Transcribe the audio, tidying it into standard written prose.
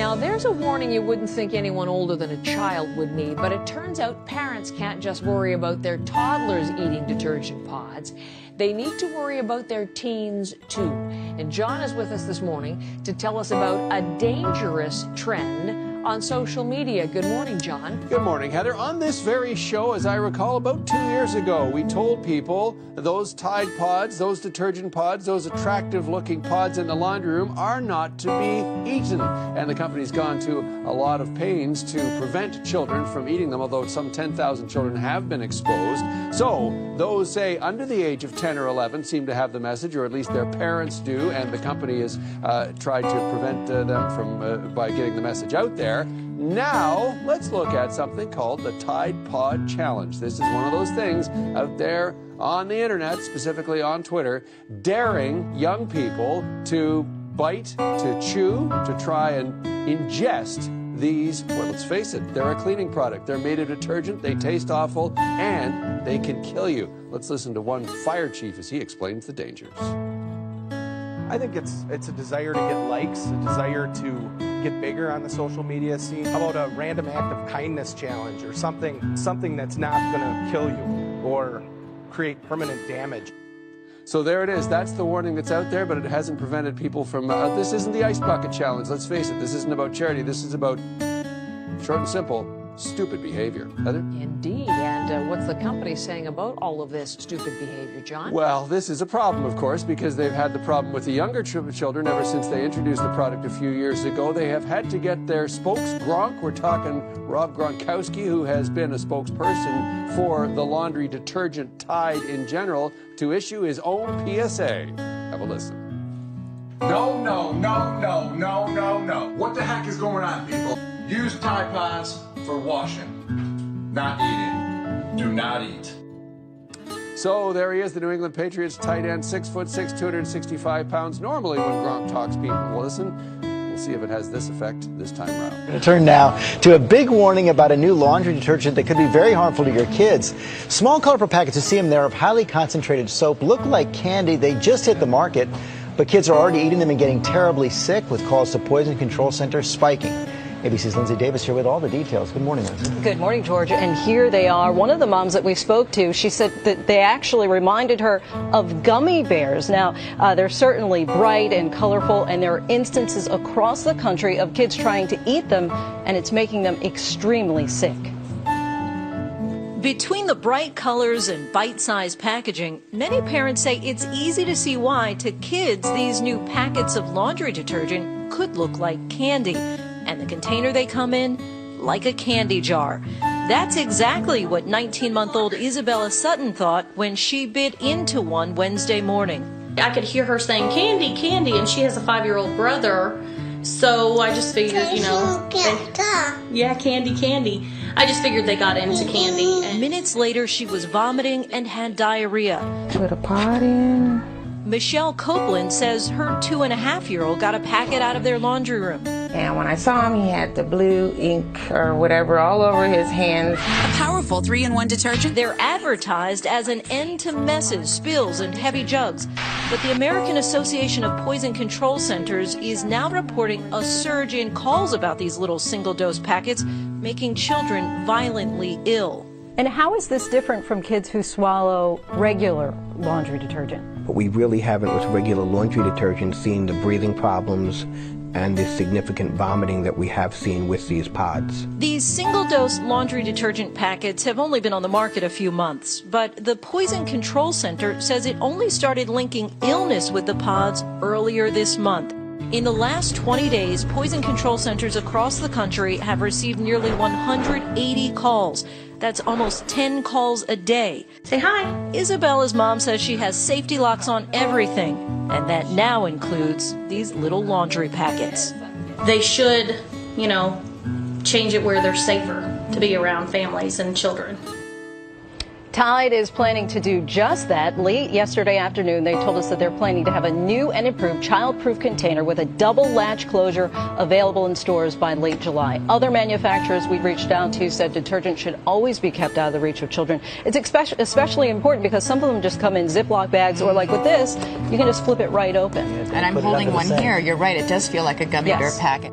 Now, there's a warning you wouldn't think anyone older than a child would need, but it turns out parents can't just worry about their toddlers eating detergent pods. They need to worry about their teens, too. And John is with us this morning to tell us about a dangerous trend on social media. Good morning, John. Good morning, Heather. On this very show, as I recall, about 2 years ago, we told people those Tide pods, those detergent pods, those attractive-looking pods in the laundry room are not to be eaten. And the company's gone to a lot of pains to prevent children from eating them, although some 10,000 children have been exposed. So those, say, under the age of 10 or 11 seem to have the message, or at least their parents do, and the company has tried to prevent them from by getting the message out there. Now, let's look at something called the Tide Pod Challenge. This is one of those things out there on the internet, specifically on Twitter, daring young people to bite, to chew, to try and ingest these, well, let's face it, they're a cleaning product. They're made of detergent, they taste awful, and they can kill you. Let's listen to one fire chief as he explains the dangers. I think it's a desire to get likes, a desire to get bigger on the social media scene. How about a random act of kindness challenge or something that's not going to kill you or create permanent damage? So there it is. That's the warning that's out there, but it hasn't prevented people from... this isn't the Ice Bucket Challenge. Let's face it. This isn't about charity. This is about, short and simple, stupid behavior. Heather? Indeed. And what's the company saying about all of this stupid behavior, John? Well, this is a problem, of course, because they've had the problem with the younger children ever since they introduced the product a few years ago. They have had to get their spokes-Gronk. We're talking Rob Gronkowski, who has been a spokesperson for the laundry detergent Tide in general, to issue his own PSA. Have a listen. No. What the heck is going on, people? Use Tide Pods for washing, not eating. Do not eat. So there he is, the New England Patriots tight end, 6'6", 265 pounds. Normally when Gronk talks, people will listen. We'll see if it has this effect this time around. Turn now to a big warning about a new laundry detergent that could be very harmful to your kids. Small, colorful packets, you see them there, of highly concentrated soap, look like candy. They just hit the market, but kids are already eating them and getting terribly sick, with calls to Poison Control Center spiking. ABC's Lindsay Davis here with all the details. Good morning, Lindsay. Good morning, George. And here they are. One of the moms that we spoke to, she said that they actually reminded her of gummy bears. Now, they're certainly bright and colorful, and there are instances across the country of kids trying to eat them, and it's making them extremely sick. Between the bright colors and bite-sized packaging, many parents say it's easy to see why, to kids, these new packets of laundry detergent could look like candy. And the container they come in, like a candy jar. That's exactly what 19-month-old Isabella Sutton thought when she bit into one Wednesday morning. I could hear her saying, candy, candy, and she has a 5-year-old brother. So I just figured, candy, candy. I just figured they got into candy. And minutes later, she was vomiting and had diarrhea. Put a pot in. Michelle Copeland says her 2.5-year-old got a packet out of their laundry room. And when I saw him, he had the blue ink or whatever all over his hands. A powerful 3-in-1 detergent. They're advertised as an end to messes, spills, and heavy jugs. But the American Association of Poison Control Centers is now reporting a surge in calls about these little single-dose packets, making children violently ill. And how is this different from kids who swallow regular laundry detergent? But we really haven't, with regular laundry detergent, seen the breathing problems and the significant vomiting that we have seen with these pods. These single-dose laundry detergent packets have only been on the market a few months, but the Poison Control Center says it only started linking illness with the pods earlier this month. In the last 20 days, Poison Control Centers across the country have received nearly 180 calls. That's almost 10 calls a day. say hi. Isabella's mom says she has safety locks on everything, and that now includes these little laundry packets. They should, change it where they're safer to be around families and children. Tide is planning to do just that. Late yesterday afternoon, they told us that they're planning to have a new and improved child-proof container with a double latch closure available in stores by late July. Other manufacturers we reached out to said detergent should always be kept out of the reach of children. It's especially important because some of them just come in Ziploc bags, or like with this, you can just flip it right open. And I'm holding one here. You're right. It does feel like a gummy bear packet.